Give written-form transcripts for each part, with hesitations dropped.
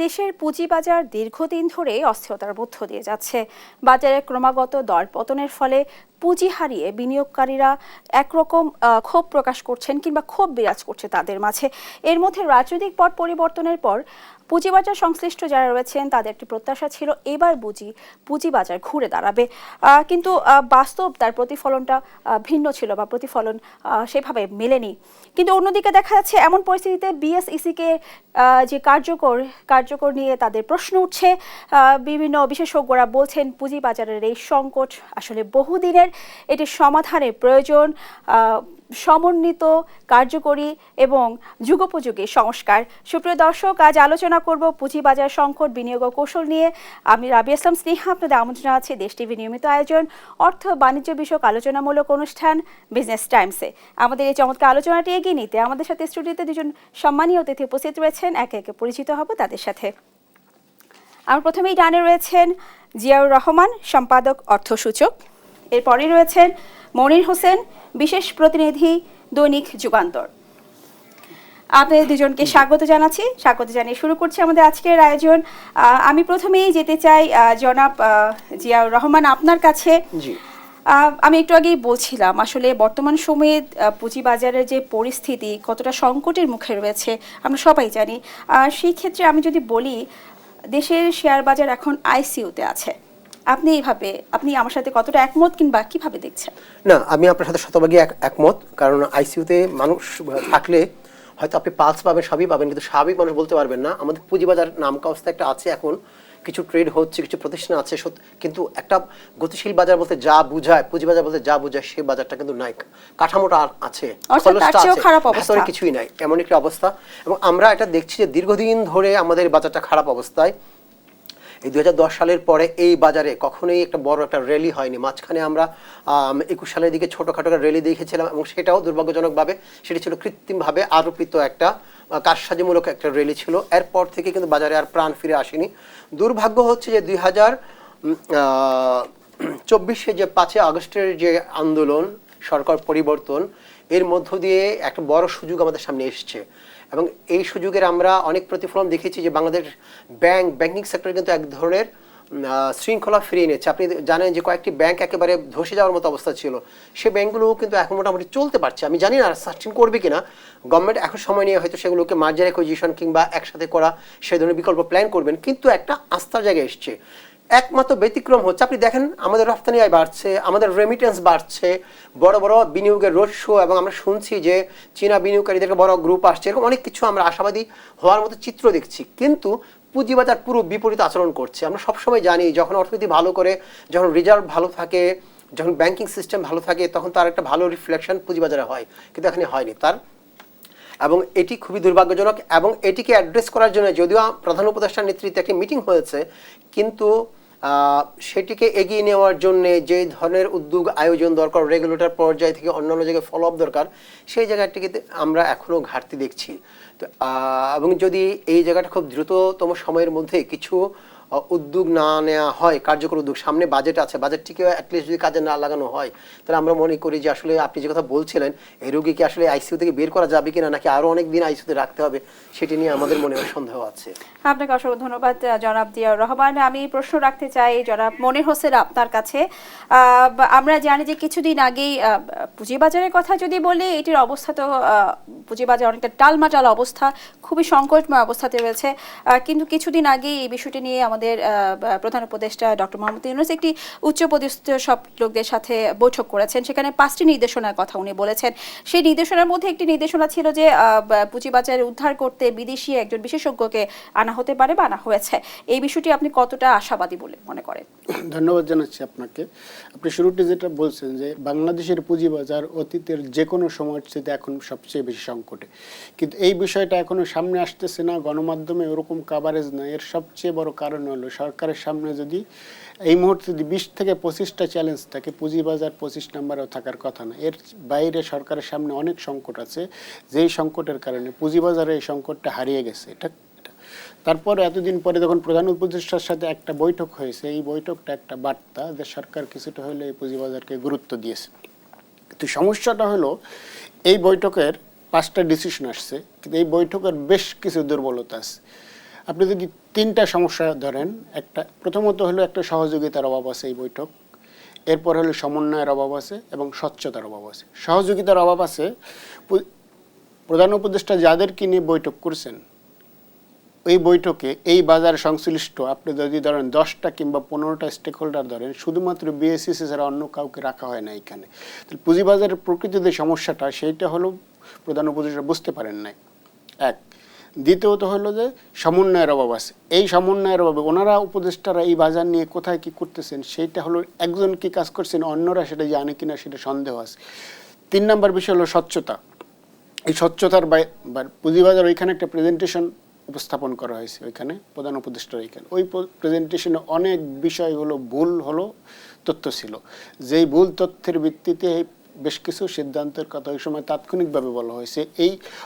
দেশের পুঁজিবাজার দীর্ঘদিন ধরে অস্থিরতার মধ্য দিয়ে যাচ্ছে। বাজারে ক্রমাগত দরপতনের ফলে পুঁজি হারিয়ে বিনিয়োগকারীরা একরকম ক্ষোভ প্রকাশ করছেন কিংবা ক্ষোভ বিরাজ করছে তাদের মাঝে। এর মধ্যে রাজনৈতিক পট পরিবর্তনের পর পুঁজিবাজার সংশ্লিষ্ট যারা রয়েছেন তাদের একটি প্রত্যাশা ছিল এবার পুঁজিবাজার ঘুরে দাঁড়াবে, কিন্তু বাস্তব তার প্রতিফলনটা ভিন্ন ছিল বা প্রতিফলন সেভাবে মেলেনি। কিন্তু অন্যদিকে দেখা যাচ্ছে এমন পরিস্থিতিতে বিএসইসিকে যে কার্যকর নিয়ে তাদের প্রশ্ন উঠছে। বিভিন্ন বিশেষজ্ঞরা বলছেন পুঁজিবাজারের এই সংকট আসলে বহুদিনের, এটি সমাধানের প্রয়োজন সমন্বিত, কার্যকরী এবং যুগোপযোগী সংস্কার। সুপ্রিয় দর্শক, আজ আলোচনা করব পুঁজিবাজার সংকট, বিনিয়োগ ও কৌশল নিয়ে। আমি রাবিয়া ইসলাম স্নেহা আপনাদের আমন্ত্রণ আছে দেশ টিভি নিয়মিত আয়োজন অর্থ বাণিজ্য বিষয়ক আলোচনামূলক অনুষ্ঠান বিজনেস টাইমসে। আমাদের এই চমৎকার আলোচনাটি এগিয়ে নিতে আমাদের সাথে স্টুডিওতে দুজন সম্মানীয় অতিথি উপস্থিত রয়েছেন, একে একে পরিচিত হব তাদের সাথে। আমার প্রথমেই ডানে রয়েছেন জিয়াউর রহমান, সম্পাদক অর্থসূচক। এরপরে রয়েছেন মনির হোসেন, বিশেষ প্রতিনিধি দৈনিক যুগান্তর। আপনাদের দুজনকে স্বাগত জানিয়ে শুরু করছি আমাদের আজকের আয়োজন। আমি প্রথমেই যেতে চাই জনাব জিয়াউর রহমান, আপনার কাছে। আমি একটু আগেই বলছিলাম আসলে বর্তমান সময়ে পুঁজিবাজারের যে পরিস্থিতি কতটা সংকটের মুখে রয়েছে আমরা সবাই জানি। সেই ক্ষেত্রে আমি যদি বলি দেশের শেয়ার বাজার এখন আইসিইউতে আছে, আপনি আমার সাথে কতটা একমত কিংবা কিভাবে দেখছেন? না, আমি আপনার সাথে শতভাগই একমত। কারণ আইসিইউতে মানুষ থাকলে হয়তো আপনি পালস পাবেন, সবই পাবেন, কিন্তু স্বাভাবিক মানুষ বলতে পারবেন না। আমাদের পুঁজিবাজার নামকা অবস্থা একটা আছে, এখন কিছু ট্রেড হচ্ছে, কিছু প্রতিষ্ঠান আছে, কিন্তু একটা গতিশীল বাজার বলতে যা বুঝায়, পুঁজিবাজার বলতে যা বুঝায় সেই বাজারটা কিন্তু নাই। কাঠামোটা আছে, কিছুই নাই, এমন একটি অবস্থা। এবং আমরা এটা দেখছি যে দীর্ঘদিন ধরে আমাদের বাজারটা খারাপ অবস্থায়। এই 2010 সালের পরে এই বাজারে কখনোই একটা বড় একটা র্যালি হয়নি। মাঝখানে আমরা 21 সালের দিকে ছোটখাটো একটা র্যালি দেখেছিলাম, এবং সেটাও দুর্ভাগ্যজনকভাবে সেটি ছিল কৃত্রিমভাবে আরোপিত একটা কারসাজিমূলক একটা র্যালি ছিল। এরপর থেকে কিন্তু বাজারে আর প্রাণ ফিরে আসেনি। দুর্ভাগ্য হচ্ছে যে 2024 যে 5 আগস্টের যে আন্দোলন, সরকার পরিবর্তন, এর মধ্য দিয়ে একটা বড় সুযোগ আমাদের সামনে এসছে। এবং এই সুযোগের আমরা অনেক প্রতিফলন দেখেছি যে বাংলাদেশ ব্যাংকিং সেক্টর কিন্তু এক ধরনের শৃঙ্খলা ফিরিয়ে নিচ্ছে। আপনি জানেন যে কয়েকটি ব্যাংক একেবারে ধসে যাওয়ার মতো অবস্থা ছিল, সে ব্যাংকগুলো কিন্তু এখন মোটামুটি চলতে পারছে। আমি জানি না সাস্টেইন করবে কিনা, গভর্নমেন্ট এখন সময় নিয়ে হয়তো সেগুলোকে মার্জার অ্যাকুইজিশন কিংবা একসাথে করা সে ধরনের বিকল্প প্ল্যান করবেন, কিন্তু একটা আস্থার জায়গায় এসছে। একমাত্র ব্যতিক্রম হচ্ছে আপনি দেখেন আমাদের রপ্তানি আয় বাড়ছে, আমাদের রেমিটেন্স বাড়ছে, বড় বড় বিনিয়োগের রোড শো, এবং আমরা শুনছি যে চীনা বিনিয়োগকারীদের বড় গ্রুপ আসছে, এরকম অনেক কিছু আমরা আশাবাদী হওয়ার মতো চিত্র দেখছি। কিন্তু পুঁজিবাজার পুরো বিপরীত আচরণ করছে। আমরা সবসময় জানি যখন অর্থনীতি ভালো করে, যখন রিজার্ভ ভালো থাকে, যখন ব্যাংকিং সিস্টেম ভালো থাকে, তখন তার একটা ভালো রিফ্লেকশন পুঁজিবাজারে হয়, কিন্তু এখানে হয়নি তার। এবং এটি খুবই দুর্ভাগ্যজনক। এবং এটিকে অ্যাড্রেস করার জন্য যদিও প্রধান উপদেষ্টার নেতৃত্বে একটি মিটিং হয়েছে, কিন্তু সেটিকে এগিয়ে নেওয়ার জন্য যে ধরনের উদ্যোগ আয়োজন দরকার, রেগুলেটর পর্যায় থেকে অন্যান্য জায়গায় ফলো আপ দরকার, সেই জায়গাটিকে আমরা এখনও ঘাটতি দেখছি। তো এবং যদি এই জায়গাটা খুব দ্রুততম সময়ের মধ্যে কিছু উদ্যোগ না নেওয়া হয়, কার্যকর উদ্যোগ, সামনে বাজেট আছে, বাজেটটিকে অ্যাটলিস্ট যদি কাজে না লাগানো হয়, তাহলে আমরা মনে করি যে আসলে আপনি যে কথা বলছিলেন এই রোগীকে আসলে আইসিইউ থেকে বের করা যাবে কিনা, নাকি আরও অনেক দিন আইসিইউতে রাখতে হবে, সেটি নিয়ে আমাদের মনে সন্দেহ আছে। আপনাকে অসংখ্য ধন্যবাদ জনাব জিয়াউর রহমান। আমি প্রশ্ন রাখতে চাই জনাব মনির হোসেন আপনার কাছে। আমরা জানি যে কিছুদিন আগেই পুঁজিবাজারের কথা যদি বলি, এটির অবস্থা তো পুঁজিবাজার অনেকটা টালমাটাল অবস্থা, খুবই সংকটময় অবস্থাতে রয়েছে। কিন্তু কিছুদিন আগেই এই বিষয়টি নিয়ে আমাদের প্রধান উপদেষ্টা ডক্টর মোহাম্মদ ইউনূস একটি উচ্চপদস্থ সব লোকদের সাথে বৈঠক করেছেন। সেখানে 5টি নির্দেশনার কথা উনি বলেছেন। সেই নির্দেশনার মধ্যে একটি নির্দেশনা ছিল যে পুঁজিবাজার উদ্ধার করতে বিদেশি একজন বিশেষজ্ঞকে আনা হতে পারে বা আনা হয়েছে। এই বিষয়টি আপনি কতটা আশাবাদী বলে মনে করেন? ধন্যবাদ জানাচ্ছি আপনাকে। আপনি শুরুতে যেটা বলছেন যে বাংলাদেশের পুঁজিবাজার অতীতের যে কোনো সময়ের চেয়ে এখন সবচেয়ে বেশি সংকটে, কিন্তু এই বিষয়টা এখনো সামনে আসতেছে না, গণমাধ্যমে ওরকম কাভারেজ না। এর সবচেয়ে বড় কারণ হলো সরকারের সামনে যদি এই মুহূর্তে যদি 20 থেকে 25টা চ্যালেঞ্জ থাকে, পুঁজিবাজার 25 নম্বরেও থাকার কথা না। এর বাইরে সরকারের সামনে অনেক সংকট আছে, যেই সংকটের কারণে পুঁজিবাজারে এই সংকটটা হারিয়ে গেছে। তারপর এতদিন পরে যখন প্রধান উপদেষ্টার সাথে একটা বৈঠক হয়েছে, এই বৈঠকটা একটা বার্তা যে সরকার কিছুটা হলে এই পুঁজিবাজারকে গুরুত্ব দিয়েছে। কিন্তু সমস্যাটা হলো এই বৈঠকের 5টা ডিসিশন আসছে, কিন্তু এই বৈঠকের বেশ কিছু দুর্বলতা আছে। আপনি যদি তিনটা সমস্যা ধরেন, একটা প্রথমত হলো একটা সহযোগিতার অভাব আছে এই বৈঠক, এরপর হলো সমন্বয়ের অভাব আছে এবং স্বচ্ছতার অভাব আছে। সহযোগিতার অভাব আছে, প্রধান উপদেষ্টা যাদেরকে নিয়ে বৈঠক করছেন ওই বৈঠকে এই বাজার সংশ্লিষ্ট আপনি যদি ধরেন 10টা কিংবা 15টা স্টেক হোল্ডার ধরেন, শুধুমাত্র বিএসসিসি ছাড়া অন্য কাউকে রাখা হয় না এখানে। তাহলে পুঁজিবাজারের প্রকৃত যে সমস্যাটা সেইটা হলো প্রধান উপদেষ্টা বুঝতে পারেন নাই, এক। দ্বিতীয়ত হলো যে সমন্বয়ের অভাব আছে। এই সমন্বয়ের অভাবে ওনারা উপদেষ্টারা এই বাজার নিয়ে কোথায় কি করতেছেন সেইটা হলো, একজন কি কাজ করছেন অন্যরা সেটা জানে কিনা সেটা সন্দেহ আছে। 3 নম্বর বিষয় হলো স্বচ্ছতা। এই স্বচ্ছতার পুঁজিবাজার ওইখানে একটা প্রেজেন্টেশন উপস্থাপন করা হয়েছে ওইখানে প্রধান উপদেষ্টার ওইখানে, ওই প্রেজেন্টেশনে অনেক বিষয় হলো ভুল হলো তথ্য ছিল, যেই ভুল তথ্যের ভিত্তিতে বেশ কিছু সিদ্ধান্তের কথা ওই সময় তাৎক্ষণিকভাবে বলা হয়েছে।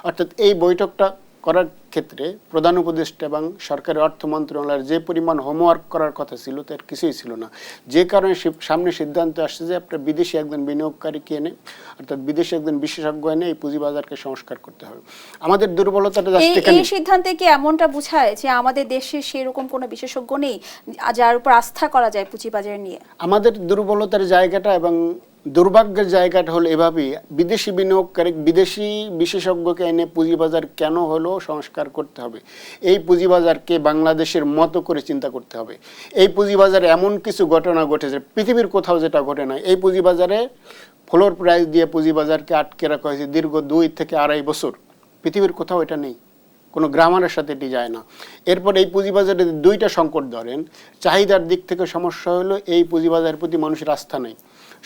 অর্থাৎ এই বৈঠকটা করার ক্ষেত্রে প্রধান উপদেষ্টা এবং সরকারের অর্থ মন্ত্রণালয়ের যে পরিমাণ হোমওয়ার্ক করার কথা ছিল তার কিছুই ছিল না, যে কারণে সামনে সিদ্ধান্ত আসছে যে আপনার বিদেশি একজন বিনিয়োগকারীকে এনে, অর্থাৎ বিদেশি একজন বিশেষজ্ঞ এনে এই পুঁজিবাজারকে সংস্কার করতে হবে। আমাদের দুর্বলতাটা এই সিদ্ধান্তে কি এমনটা বোঝায় যে আমাদের দেশে সেরকম কোনো বিশেষজ্ঞ নেই যার উপর আস্থা করা যায় পুঁজিবাজার নিয়ে? আমাদের দুর্বলতার জায়গাটা এবং দুর্ভাগ্যের জায়গাটা হলো এভাবেই, বিদেশি বিনিয়োগকারী বিদেশি বিশেষজ্ঞকে এনে পুঁজিবাজার কেন হলো সংস্কার করতে হবে। এই পুঁজিবাজারকে বাংলাদেশের মতো করে চিন্তা করতে হবে। এই পুঁজিবাজারে এমন কিছু ঘটনা ঘটেছে পৃথিবীর কোথাও যেটা ঘটে না। এই পুঁজিবাজারে ফ্লোর প্রাইস দিয়ে পুঁজিবাজারকে আটকে রাখা হয়েছে দীর্ঘ 2 থেকে 2.5 বছর। পৃথিবীর কোথাও এটা নেই, কোনো গ্রামারের সাথে এটি যায় না। এরপর এই পুঁজিবাজারে 2টা সংকট ধরেন। চাহিদার দিক থেকে সমস্যা হলো এই পুঁজিবাজারের প্রতি মানুষের আস্থা নেই।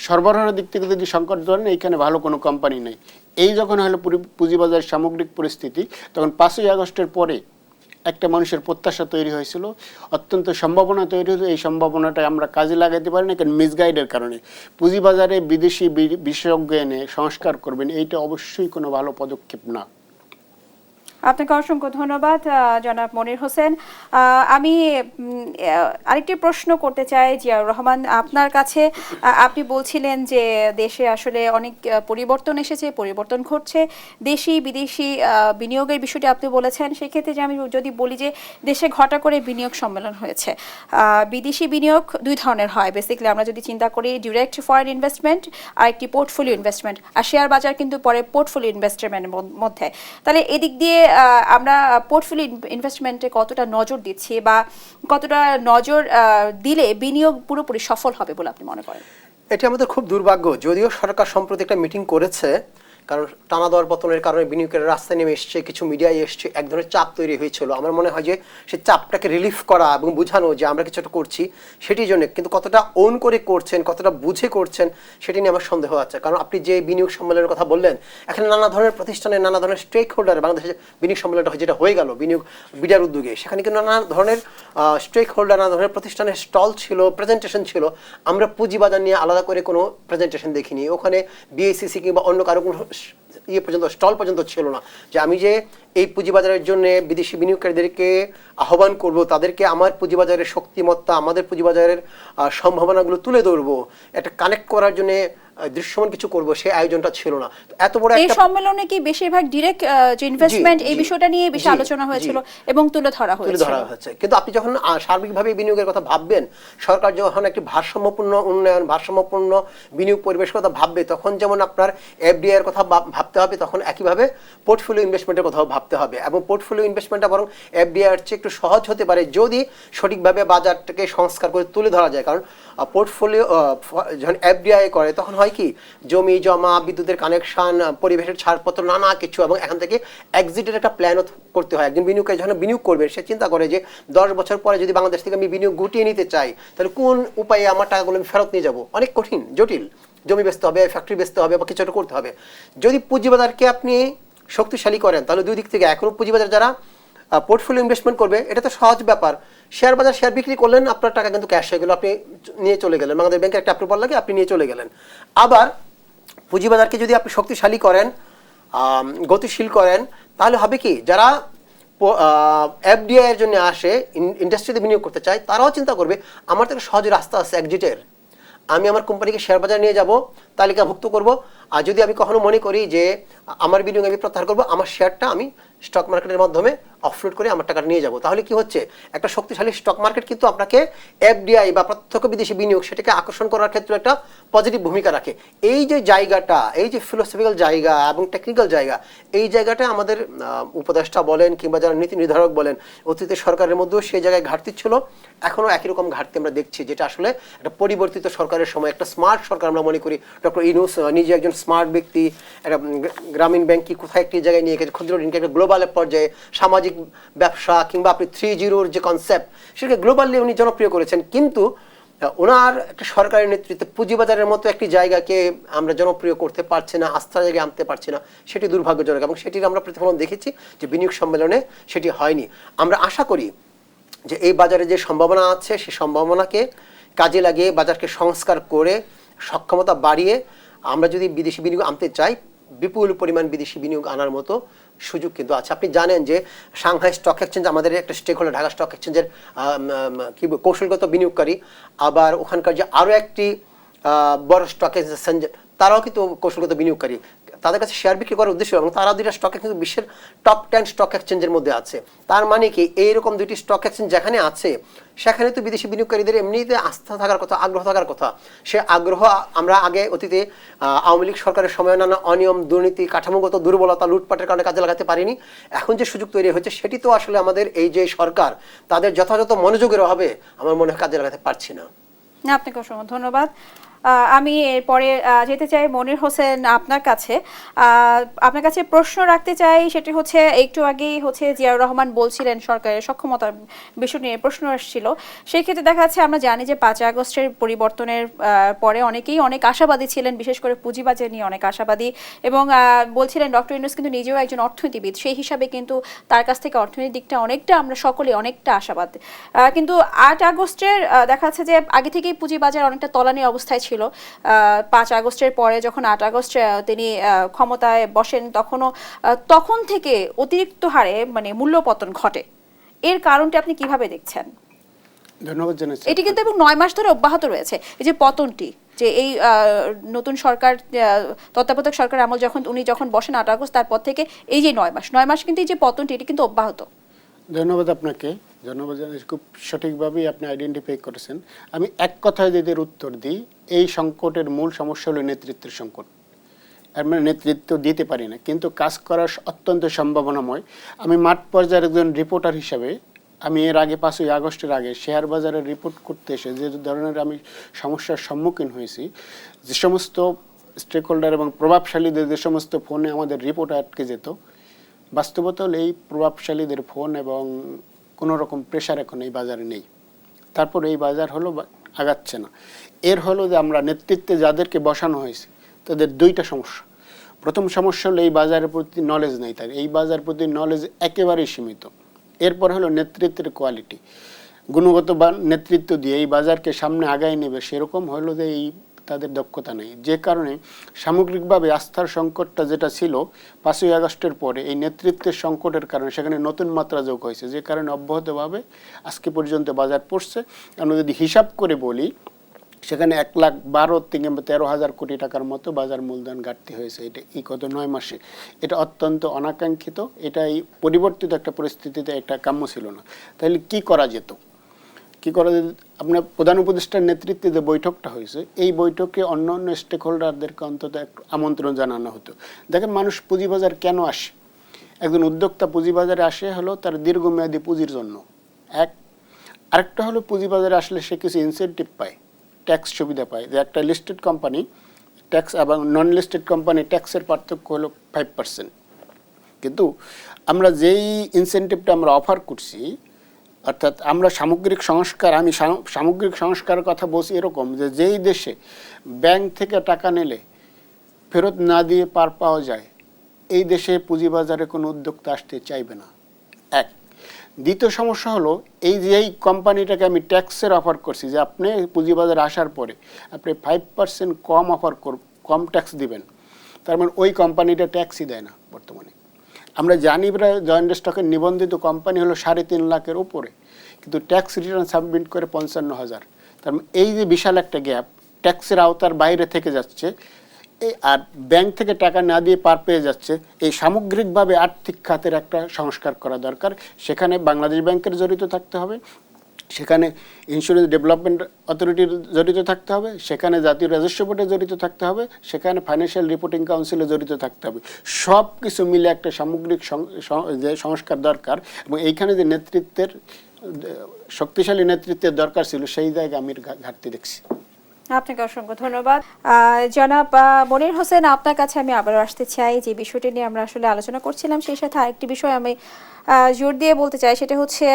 সরবরাহের দিক থেকে যদি সংকট ধরেন, এইখানে ভালো কোনো কোম্পানি নেই। এই যখন হলো পুঁজিবাজারের সামগ্রিক পরিস্থিতি, তখন 5ই আগস্টের পরে একটা মানুষের প্রত্যাশা তৈরি হয়েছিল, অত্যন্ত সম্ভাবনা তৈরি হয়েছিল। এই সম্ভাবনাটা আমরা কাজে লাগাতে পারি না, কারণ মিসগাইডের কারণে। পুঁজিবাজারে বিদেশি বিশেষজ্ঞ এনে সংস্কার করবেন, এইটা অবশ্যই কোনো ভালো পদক্ষেপ না। আপনাকে অসংখ্য ধন্যবাদ জনাব মনির হোসেন। আমি আরেকটি প্রশ্ন করতে চাই জিয়াউর রহমান আপনার কাছে। আপনি বলছিলেন যে দেশে আসলে অনেক পরিবর্তন এসেছে, পরিবর্তন ঘটছে, দেশি বিদেশি বিনিয়োগের বিষয়টি আপনি বলেছেন। সেক্ষেত্রে যে আমি যদি বলি যে দেশে ঘটা করে বিনিয়োগ সম্মেলন হয়েছে, বিদেশি বিনিয়োগ 2 ধরনের হয় বেসিক্যালি। আমরা যদি চিন্তা করি ডিরেক্ট ফরেন ইনভেস্টমেন্ট আর একটি পোর্টফোলিও ইনভেস্টমেন্ট, আর শেয়ার বাজার কিন্তু পরে পোর্টফোলিও ইনভেস্টমেন্টের মধ্যে। তাহলে এদিক দিয়ে আমরা পোর্টফোলিও ইনভেস্টমেন্টে কতটা নজর দিচ্ছি বা কতটা নজর দিলে বিনিয়োগ পুরোপুরি সফল হবে বলে আপনি মনে করেন? এটি আমাদের খুব দুর্ভাগ্য, যদিও সরকার সম্প্রতি একটা মিটিং করেছে, কারণ টানা দর পতনের কারণে বিনিয়োগের রাস্তায় নেমে এসছে, কিছু মিডিয়ায় এসছে, এক ধরনের চাপ তৈরি হয়েছিল। আমার মনে হয় যে সেই চাপটাকে রিলিফ করা এবং বোঝানো যে আমরা কিছু একটা করছি সেটির জন্য, কিন্তু কতটা ওন করে করছেন, কতটা বুঝে করছেন সেটি নিয়ে আমার সন্দেহ আছে। কারণ আপনি যে বিনিয়োগ সম্মেলনের কথা বললেন, এখানে নানা ধরনের প্রতিষ্ঠানের নানা ধরনের স্টেক হোল্ডার, বাংলাদেশের বিনিয়োগ সম্মেলনটা যেটা হয়ে গেল বিনিয়োগ বিডার উদ্যোগে, সেখানে কিন্তু নানা ধরনের স্টেক হোল্ডার, নানা ধরনের প্রতিষ্ঠানের স্টল ছিল, প্রেজেন্টেশন ছিল। আমরা পুঁজিবাজার নিয়ে আলাদা করে কোনো প্রেজেন্টেশন দেখিনি। ওখানে বিএসসিসি কিংবা অন্য কারো কোনো পর্যন্ত স্টল পর্যন্ত ছিল না যে আমি যে এই পুঁজিবাজারের জন্য বিদেশি বিনিয়োগকারীদেরকে আহ্বান করব, তাদেরকে আমার পুঁজিবাজারের শক্তিমত্তা, আমাদের পুঁজিবাজারের সম্ভাবনাগুলো তুলে ধরবো, একটা কানেক্ট করার জন্য দৃশ্যমান কিছু করব, সেই আয়োজনটা ছিল না। এত বড় এই সম্মেলনে কি বেশিরভাগ ডিরেক্ট যে ইনভেস্টমেন্ট এই বিষয়টা নিয়ে বেশি আলোচনা হয়েছিল এবং তুলে ধরা হয়েছে। কিন্তু আপনি যখন সার্বিকভাবে বিনিয়োগের কথা ভাববেন, সরকার যখন একটি ভারসাম্যপূর্ণ উন্নয়ন, ভারসাম্যপূর্ণ বিনিয়োগ পরিবেশের কথা ভাববে, তখন যেমন আপনার এফডিআই এর কথা ভাবতে হবে, তখন একইভাবে পোর্টফোলিও ইনভেস্টমেন্টের কথাও ভাবতে হবে। এবং পোর্টফোলিও ইনভেস্টমেন্টটা বরং এফডিআই এর চেয়ে একটু সহজ হতে পারে যদি সঠিকভাবে বাজারটাকে সংস্কার করে তুলে ধরা যায়। কারণ পোর্টফোলিও যখন এফডিআই করে তখন হয় কি, জমি জমা, বিদ্যুতের কানেকশন, পরিবেশের ছাড়পত্র, নানা কিছু, এবং এখান থেকে এক্সিটের একটা প্ল্যানও করতে হয়। একজন বিনিয়োগকারী যখন বিনিয়োগ করবে, সে চিন্তা করে যে 10 বছর পরে যদি বাংলাদেশ থেকে আমি বিনিয়োগ গুটিয়ে নিতে চাই, তাহলে কোন উপায়ে আমার টাকাগুলো আমি ফেরত নিয়ে যাবো। অনেক কঠিন, জটিল। জমি বেচতে হবে, ফ্যাক্টরি বেচতে হবে, বা কিছু একটা করতে হবে। যদি পুঁজিবাজারকে আপনি শক্তিশালী করেন, তাহলে 2 দিক থেকে, এখন পুঁজিবাজার যারা পোর্টফোলিও ইনভেস্টমেন্ট করবে, এটা তো সহজ ব্যাপার। শেয়ার বাজার শেয়ার বিক্রি করলেন, আপনার টাকা কিন্তু ক্যাশ হয়ে গেল, আপনি নিয়ে চলে গেলেন, বাংলাদেশ ব্যাংকের একটা অ্যাপ্রুভাল লাগে, আপনি নিয়ে চলে গেলেন। আবার পুঁজিবাজারকে যদি আপনি শক্তিশালী করেন, গতিশীল করেন, তাহলে হবে কি, যারা এফডিআই এর জন্য আসে, ইন্ডাস্ট্রিতে বিনিয়োগ করতে চায়, তারাও চিন্তা করবে আমার তো একটা সহজ রাস্তা আছে এক্সিটের। আমি আমার কোম্পানিকে শেয়ার বাজারে নিয়ে যাব, তালিকাভুক্ত করব। আর যদি আমি কখনো মনে করি যে আমার বিনিয়োগ আমি প্রত্যাহার করবো, আমার শেয়ারটা আমি স্টক মার্কেটের মাধ্যমে অফলোড করে আমার টাকাটা নিয়ে যাব। তাহলে কি হচ্ছে, একটা শক্তিশালী স্টক মার্কেট কিন্তু আপনাকে এফডিআই বা প্রত্যক্ষ বিদেশি বিনিয়োগ সেটাকে আকর্ষণ করার ক্ষেত্রে একটা পজিটিভ ভূমিকা রাখে। এই যে জায়গাটা, এই যে ফিলোসফিক্যাল জায়গা এবং টেকনিক্যাল জায়গা, এই জায়গাটা আমাদের উপদেষ্টা বলেন কিংবা যারা নীতি নির্ধারক বলেন, অতীতের সরকারের মধ্যেও সেই জায়গায় ঘাটতি ছিল, এখনও একই রকম ঘাটতি আমরা দেখছি, যেটা আসলে একটা পরিবর্তিত সরকারের সময় একটা স্মার্ট সরকার আমরা মনে করি। ডক্টর ইউনূস নিজে একজন স্মার্ট ব্যক্তি, একটা গ্রামীণ ব্যাংক কি কোথায় একটি জায়গায় নিয়ে গেছে, ক্ষুদ্র ঋণকে একটা গ্লোবাল পর্যায়ে সামাজিক ব্যবসা কিংবা আপনি 3.0 যে কনসেপ্ট সেটাকে গ্লোবালি উনি জনপ্রিয় করেছেন। কিন্তু ওনার একটা সরকারের নেতৃত্বে পুঁজিবাজারের মতো একটি জায়গাকে আমরা জনপ্রিয় করতে পারছি না, আস্থার জায়গায় আনতে পারছি না, সেটি দুর্ভাগ্যজনক। এবং সেটির আমরা প্রতিফলন দেখেছি যে বিনিয়োগ সম্মেলনে সেটি হয়নি। আমরা আশা করি যে এই বাজারে যে সম্ভাবনা আছে সেই সম্ভাবনাকে কাজে লাগিয়ে বাজারকে সংস্কার করে সক্ষমতা বাড়িয়ে আমরা যদি বিদেশি বিনিয়োগ আনতে চাই, বিপুল পরিমাণ বিদেশি বিনিয়োগ আনার মতো সুযোগ কিন্তু আছে। আপনি জানেন যে সাংহাই স্টক এক্সচেঞ্জ আমাদের একটা স্টেক হোল্ডার, ঢাকা স্টক এক্সচেঞ্জের কি কৌশলগত বিনিয়োগকারী। আবার ওখানকার যে আরও একটি বড় স্টক এক্সচেঞ্জ, তারাও কিন্তু কৌশলগত বিনিয়োগকারী। তাদের কাছে শেয়ার বিক্রি করার উদ্দেশ্য, এবং তারা দুইটা স্টক এক্সচেঞ্জ বিশ্বের টপ 10 স্টক এক্সচেঞ্জের মধ্যে আছে। তার মানে কি, এইরকম দুইটি স্টক এক্সচেঞ্জ যেখানে আছে সেখানে তো বিদেশি বিনিয়োগকারীদের এমনিতে আস্থা থাকার কথা, আগ্রহ থাকার কথা। সে আগ্রহ আমরা আগে অতীতে আওয়ামী লীগ সরকারের সময় নানা অনিয়ম, দুর্নীতি, কাঠামোগত দুর্বলতা, লুটপাটের কারণে কাজে লাগাতে পারিনি। এখন যে সুযোগ তৈরি হয়েছে সেটি তো আসলে আমাদের এই যে সরকার তাদের যথাযথ মনোযোগের অভাবে আমার মনে হয় কাজে লাগাতে পারছি না। আপনাকে অসংখ্য ধন্যবাদ। আমি এরপরে যেতে চাই মনির হোসেন আপনার কাছে। আপনার কাছে প্রশ্ন রাখতে চাই, সেটি হচ্ছে একটু আগেই জিয়াউর রহমান বলছিলেন সরকারের সক্ষমতার বিষয় নিয়ে প্রশ্ন আসছিল। সেই ক্ষেত্রে দেখা যাচ্ছে আমরা জানি যে 5 আগস্টের পরিবর্তনের পরে অনেকেই অনেক আশাবাদী ছিলেন, বিশেষ করে পুঁজিবাজার নিয়ে অনেক আশাবাদী, এবং বলছিলেন ডক্টর ইউনূস কিন্তু নিজেও একজন অর্থনীতিবিদ, সেই হিসাবে কিন্তু তার কাছ থেকে অর্থনৈতিক দিকটা অনেকটা আমরা সকলে অনেকটা আশাবাদ। কিন্তু 8 আগস্টের দেখা যাচ্ছে যে আগে থেকেই পুঁজিবাজার অনেকটা তলানি অবস্থায় ছিল। 5 আগস্টের পরে যখন 8 আগস্ট তিনি ক্ষমতায় বসেন, তখন থেকে অতিরিক্ত হারে মানে মূল্য পতন ঘটে। এর কারণটা আপনি কিভাবে দেখছেন? ধন্যবাদ জানাচ্ছি। এটি কিন্তু এবং 9 মাস ধরে অব্যাহত রয়েছে, এই যে পতনটি, যে এই নতুন সরকার, তত্ত্বাবধায়ক সরকার আমল উনি যখন বসেন 8 আগস্ট, তারপর থেকে এই যে 9 মাস কিন্তু এই যে পতনটি, এটি কিন্তু অব্যাহত। ধন্যবাদ আপনাকে, ধন্যবাদ জানাচ্ছি। খুব সঠিকভাবেই আপনি আইডেন্টিফাই করেছেন। আমি এক কথায় এদের উত্তর দিই, এই সংকটের মূল সমস্যা হলো নেতৃত্বের সংকট। আমরা নেতৃত্ব দিতে পারি না, কিন্তু কাজ করার অত্যন্ত সম্ভাবনাময়। আমি মাঠ পর্যায়ের একজন রিপোর্টার হিসাবে আমি এর আগে 5ই আগস্টের আগে শেয়ার বাজারে রিপোর্ট করতে এসে যে ধরনের আমি সমস্যার সম্মুখীন হয়েছি, যে সমস্ত স্টেক হোল্ডার এবং প্রভাবশালীদের যে সমস্ত ফোনে আমাদের রিপোর্ট আটকে যেত, বাস্তবতা হলো এই প্রভাবশালীদের ফোন এবং কোনো রকম প্রেশার এখন এই বাজারে নেই। তারপর এই বাজার হলো আগাচ্ছে না। এর হলো যে আমরা নেতৃত্বে যাদেরকে বসানো হয়েছে তাদের দুইটা সমস্যা। প্রথম সমস্যা হলো এই বাজারের প্রতি নলেজ নেই, তার এই বাজারের প্রতি নলেজ একেবারেই সীমিত। এরপর হলো নেতৃত্বের কোয়ালিটি, গুণগত নেতৃত্ব দিয়ে এই বাজারকে সামনে আগায় নেবে সেরকম হলো যে এই তাদের দক্ষতা নেই। যে কারণে সামগ্রিকভাবে আস্থার সংকটটা যেটা ছিল 5ই আগস্টের পরে, এই নেতৃত্বের সংকটের কারণে সেখানে নতুন মাত্রা যোগ হয়েছে, যে কারণে অব্যাহতভাবে আজকে পর্যন্ত বাজার পড়ছে। আমরা যদি হিসাব করে বলি, সেখানে 1,12,000 থেকে 13,000 কোটি টাকার মতো বাজার মূলধন ঘাটতি হয়েছে এটা এই গত 9 মাসে। এটা অত্যন্ত অনাকাঙ্ক্ষিত, এটা এই পরিবর্তিত একটা পরিস্থিতিতে এটা কাম্য ছিল না। তাহলে কি করা যেত? আপনার প্রধান উপদেষ্টার নেতৃত্বে যে বৈঠকটা হয়েছে, এই বৈঠকে অন্য অন্য স্টেক হোল্ডারদেরকে অন্তত একটু আমন্ত্রণ জানানো হতো। দেখেন, মানুষ পুঁজিবাজার কেন আসে? একজন উদ্যোক্তা পুঁজিবাজারে আসে হলো তার দীর্ঘমেয়াদী পুঁজির জন্য। আরেকটা হলো পুঁজিবাজারে আসলে সে কিছু ইনসেন্টিভ পায়, ট্যাক্স সুবিধা পায়। যে একটা লিস্টেড কোম্পানি ট্যাক্স এবং নন লিস্টেড কোম্পানি ট্যাক্সের পার্থক্য হলো 5%। কিন্তু আমরা যেই ইনসেন্টিভটা আমরা অফার করছি, অর্থাৎ আমরা সামগ্রিক সংস্কার, আমি সামগ্রিক সংস্কারের কথা বলছি এরকম যে যেই দেশে ব্যাংক থেকে টাকা নিলে ফেরত না দিয়ে পার পাওয়া যায়, এই দেশে পুঁজিবাজারে কোনো উদ্যোক্তা আসতে চাইবে না। এক। দ্বিতীয় সমস্যা হলো, এই যে এই কোম্পানিটাকে আমি ট্যাক্সের অফার করছি, যে আপনি পুঁজিবাজারে আসার পরে আপনি 5% কম ট্যাক্স দিবেন, তার মানে ওই কোম্পানিটা ট্যাক্সই দেয় না বর্তমানে। আমরা জানি প্রায় জয়েন্ট স্টকের নিবন্ধিত কোম্পানি হলো 3.5 লাখের উপরে, কিন্তু ট্যাক্স রিটার্ন সাবমিট করে 55,000। তার মানে এই যে বিশাল একটা গ্যাপ, ট্যাক্সের আওতার বাইরে থেকে যাচ্ছে, আর ব্যাংক থেকে টাকা না দিয়ে পার পেয়ে যাচ্ছে, এই সামগ্রিকভাবে আর্থিক খাতের একটা সংস্কার করা দরকার। সেখানে বাংলাদেশ ব্যাংকের জড়িত থাকতে হবে, সেখানে ইন্স্যুরেন্স ডেভেলপমেন্ট অথরিটির জড়িত থাকতে হবে, সেখানে জাতীয় রাজস্ব বোর্ডে জড়িত থাকতে হবে, সেখানে ফাইন্যান্সিয়াল রিপোর্টিং কাউন্সিলে জড়িত থাকতে হবে। সব কিছু মিলে একটা সামগ্রিক যে সংস্কার দরকার, এবং এইখানে যে নেতৃত্বের শক্তিশালী নেতৃত্বের দরকার ছিল, সেই জায়গায় আমি ঘাটতি দেখছি। আপনাকে অসংখ্য ধন্যবাদ। জনাব মনির হোসেন, আপনার কাছে আমি আবারও আসতে চাই। যে বিষয়টি নিয়ে আমরা আসলে আলোচনা করছিলাম, সেই সাথে আরেকটি বিষয় আমি জোর দিয়ে বলতে চাই, সেটা হচ্ছে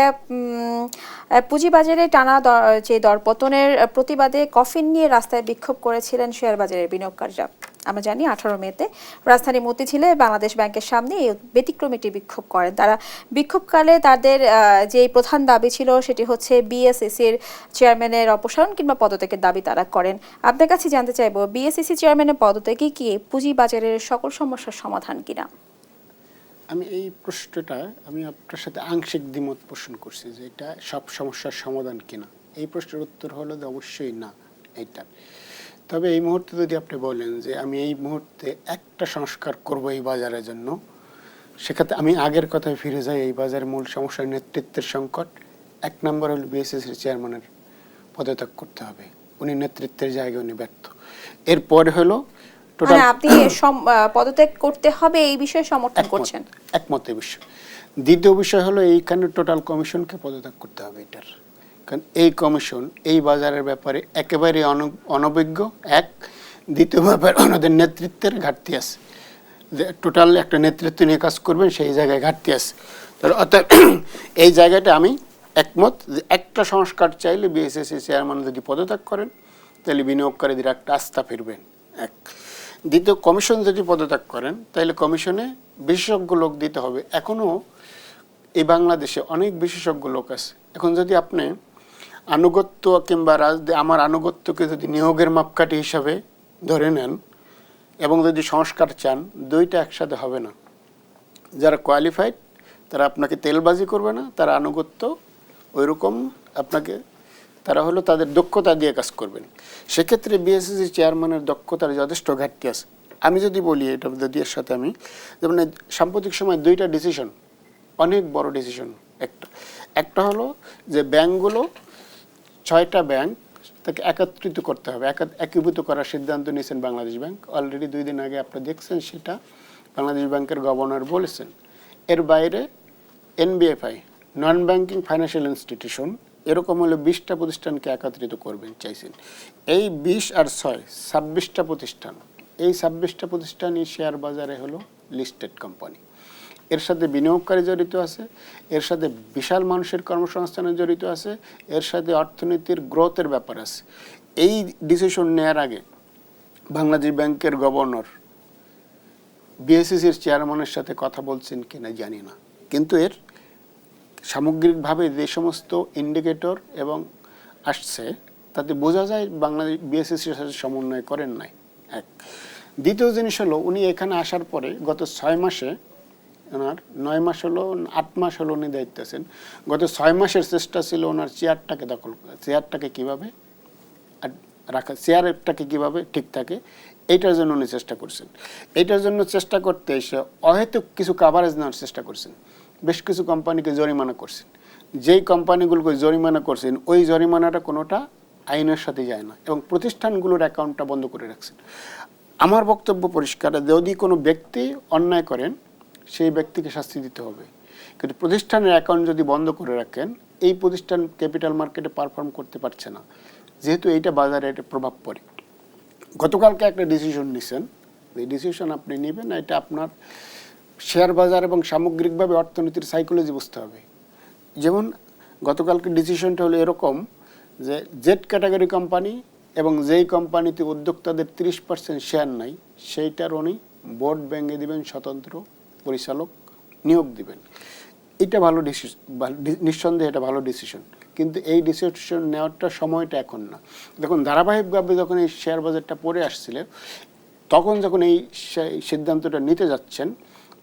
পুঁজিবাজারে টানা যে দরপতনের প্রতিবাদে কফিন নিয়ে রাস্তায় বিক্ষোভ করেছিলেন শেয়ার বাজারের বিনিয়োগকারীরা। আমরা জানি 18 মেতে রাজধানী মতিঝিলে বাংলাদেশ ব্যাংকের সামনে এই ব্যতিক্রমী একটি বিক্ষোভ করেন তারা। বিক্ষোভকালে তাদের যে প্রধান দাবি ছিল সেটি হচ্ছে বিএসইসির চেয়ারম্যানের অপসারণ কিংবা পদত্যাগের দাবি তারা করেন। আপনার কাছে জানতে চাইবো, বিএসইসি চেয়ারম্যানের পদত্যাগই কি পুঁজিবাজারের সকল সমস্যার সমাধান কিনা? আমি এই প্রশ্নটা আমি আপনার সাথে আংশিক দ্বিমত পোষণ করছি যে এটা সব সমস্যার সমাধান কিনা। এই প্রশ্নের উত্তর হলো যে অবশ্যই না এইটা। তবে এই মুহূর্তে যদি আপনি বলেন যে আমি এই মুহূর্তে একটা সংস্কার করব এই বাজারের জন্য, সেক্ষেত্রে আমি আগের কথায় ফিরে যাই। এই বাজারের মূল সমস্যা নেতৃত্বের সংকট। 1 নম্বর হলো বিএসইসির চেয়ারম্যানের পদত্যাগ করতে হবে, উনি নেতৃত্বের জায়গায় উনি ব্যর্থ। এরপরে হলো মানে আপনি পদত্যাগ করতে হবে এই বিষয়ে সমর্থন করছেন? একমত এই বিষয়। দ্বিতীয় বিষয় হলো এইখানে টোটাল কমিশনকে পদত্যাগ করতে হবে এটার, কারণ এই কমিশন এই বাজারের ব্যাপারে একেবারে অনভিজ্ঞ। দ্বিতীয় ব্যাপার ওনাদের নেতৃত্বের ঘাটতি আছে, যে টোটাল একটা নেতৃত্ব নিয়ে কাজ করবেন সেই জায়গায় ঘাটতি আছে। অর্থাৎ এই জায়গাটা আমি একমত যে একটা সংস্কার চাইলে বিএসইসি চেয়ারম্যান যদি পদত্যাগ করেন তাহলে বিনিয়োগকারীদের একটা আস্থা ফিরবেন। দ্বিতীয়, কমিশন যদি পদত্যাগ করেন তাহলে কমিশনে বিশেষজ্ঞ লোক দিতে হবে। এখনও এই বাংলাদেশে অনেক বিশেষজ্ঞ লোক আছে। এখন যদি আপনি আনুগত্য কিংবা আমার আনুগত্যকে যদি নিয়োগের মাপকাঠি হিসাবে ধরে নেন এবং যদি সংস্কার চান, দুইটা একসাথে হবে না। যারা কোয়ালিফাইড তারা আপনাকে তেলবাজি করবে না, তারা আনুগত্য ওইরকম আপনাকে, তারা হলো তাদের দক্ষতা দিয়ে কাজ করবেন। সেক্ষেত্রে বিএসইসি চেয়ারম্যানের দক্ষতার যথেষ্ট ঘাটতি আছে। আমি যদি বলি এটা যদি এর সাথে আমি যেমন সাম্প্রতিক সময় 2টা ডিসিশন, অনেক বড় ডিসিশন। একটা হলো যে ব্যাংকগুলো 6টা ব্যাংক তাকে একত্রিত করতে হবে, একীভূত করার সিদ্ধান্ত নিয়েছেন বাংলাদেশ ব্যাংক। অলরেডি 2 দিন আগে আপনারা দেখছেন সেটা বাংলাদেশ ব্যাংকের গভর্নর বলেছেন। এর বাইরে NBFI, non banking financial institution, এরকম হলে 20টা প্রতিষ্ঠানকে একত্রিত করবেন চাইছেন। এই 20 আর 6 26টা প্রতিষ্ঠান। এই 26টা প্রতিষ্ঠানই শেয়ার বাজারে হলো লিস্টেড কোম্পানি। এর সাথে বিনিয়োগকারী জড়িত আছে, এর সাথে বিশাল মানুষের কর্মসংস্থানে জড়িত আছে, এর সাথে অর্থনীতির গ্রোথের ব্যাপার আছে। এই ডিসিশন নেওয়ার আগে বাংলাদেশ ব্যাংকের গভর্নর বিএসইসির চেয়ারম্যানের সাথে কথা বলছেন কিনা জানি না, কিন্তু এর সামগ্রিকভাবে যে সমস্ত ইন্ডিকেটর এবং আসছে তাতে বোঝা যায় বাংলাদেশ বিএসইসির সাথে সমন্বয় করেন নাই। দ্বিতীয় জিনিস হলো উনি এখানে আসার পরে গত 6 মাসে, ওনার 9 মাস হলো 8 মাস হলো উনি দায়িত্বে আছেন। গত 6 মাসের চেষ্টা ছিল ওনার চেয়ারটাকে দখল করা, চেয়ারটাকে কীভাবে রাখা, চেয়ারটাকে কীভাবে ঠিক থাকে এইটার জন্য উনি চেষ্টা করছেন। এইটার জন্য চেষ্টা করতে এসে অহেতুক কিছু কাভারেজ নেওয়ার চেষ্টা করছেন। বেশ কিছু কোম্পানিকে জরিমানা করছেন। যেই কোম্পানিগুলোকে জরিমানা করছেন ওই জরিমানাটা কোনোটা আইনের সাথে যায় না এবং প্রতিষ্ঠানগুলোর অ্যাকাউন্টটা বন্ধ করে রাখছেন। আমার বক্তব্য পরিষ্কার, যদি কোনো ব্যক্তি অন্যায় করেন সেই ব্যক্তিকে শাস্তি দিতে হবে, কিন্তু প্রতিষ্ঠানের অ্যাকাউন্ট যদি বন্ধ করে রাখেন এই প্রতিষ্ঠান ক্যাপিটাল মার্কেটে পারফর্ম করতে পারছে না, যেহেতু এইটা বাজারে এটা প্রভাব পড়ে। গতকালকে একটা ডিসিশন নিছেন, এই ডিসিশন আপনি নেবেন, এটা আপনার শেয়ার বাজার এবং সামগ্রিকভাবে অর্থনীতির সাইকোলজি বুঝতে হবে। যেমন গতকালকে ডিসিশনটা হলো এরকম যে জেড ক্যাটাগরি কোম্পানি এবং যেই কোম্পানিতে উদ্যোক্তাদের 30% শেয়ার নাই সেইটার উনি বোর্ড ভেঙে দিবেন, স্বতন্ত্র পরিচালক নিয়োগ দিবেন। এটা ভালো ডিসিশন, নিঃসন্দেহে এটা ভালো ডিসিশন, কিন্তু এই ডিসিশন নেওয়ারটা সময়টা এখন না। দেখুন ধারাবাহিকভাবে যখন এই শেয়ার বাজারটা পড়ে আসছিল, তখন যখন এই সিদ্ধান্তটা নিতে যাচ্ছেন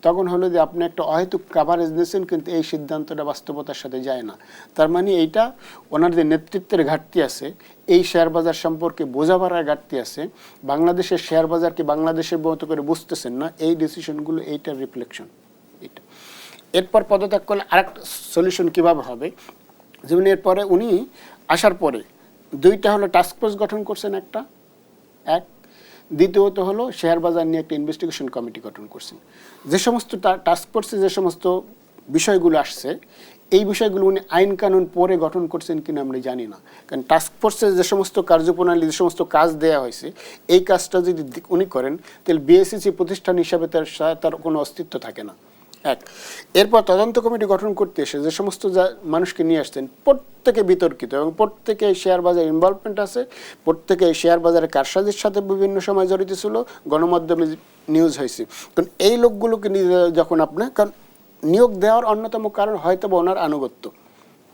তখন হলো যে আপনি একটা অহেতুক কাভারেজ দিয়েছেন, কিন্তু এই সিদ্ধান্তটা বাস্তবতার সাথে যায় না। তার মানে এইটা ওনার যে নেতৃত্বের ঘাটতি আছে, এই শেয়ার বাজার সম্পর্কে বোঝাপড়ার ঘাটতি আছে, বাংলাদেশের শেয়ার বাজারকে বাংলাদেশের মতো করে বুঝতেছেন না, এই ডিসিশনগুলো এইটার রিফ্লেকশন। এটা এরপর পদত্যাগ করলে আরেকটা সলিউশন কীভাবে হবে, যেমন এরপরে উনি আসার পরে দুইটা হলো টাস্কফোর্স গঠন করছেন, এক দ্বিতীয়ত হলো শেয়ার বাজার নিয়ে একটা ইনভেস্টিগেশন কমিটি গঠন করছেন। যে সমস্ত টাস্কফোর্সে যে সমস্ত বিষয়গুলো আসছে, এই বিষয়গুলো উনি আইন কানুন পরে গঠন করছেন কিনা আমরা জানি না। কারণ টাস্কফোর্সে যে সমস্ত কার্যপ্রণালী, যে সমস্ত কাজ দেওয়া হয়েছে, এই কাজটা যদি উনি করেন তাহলে বিএসইসি প্রতিষ্ঠান হিসাবে তার কোনো অস্তিত্ব থাকে না। এরপর তদন্ত কমিটি গঠন করতে এসে যে সমস্ত মানুষকে নিয়ে আসছেন, প্রত্যেকে বিতর্কিত এবং প্রত্যেকে শেয়ার বাজারে ইনভলভমেন্ট আছে, প্রত্যেকে শেয়ার বাজারে কারসাজির সাথে বিভিন্ন সময় জড়িত ছিল, গণমাধ্যমে নিউজ হয়েছে। কারণ এই লোকগুলোকে যখন আপনার, কারণ নিয়োগ দেওয়ার অন্যতম কারণ হয়তো বা ওনার আনুগত্য,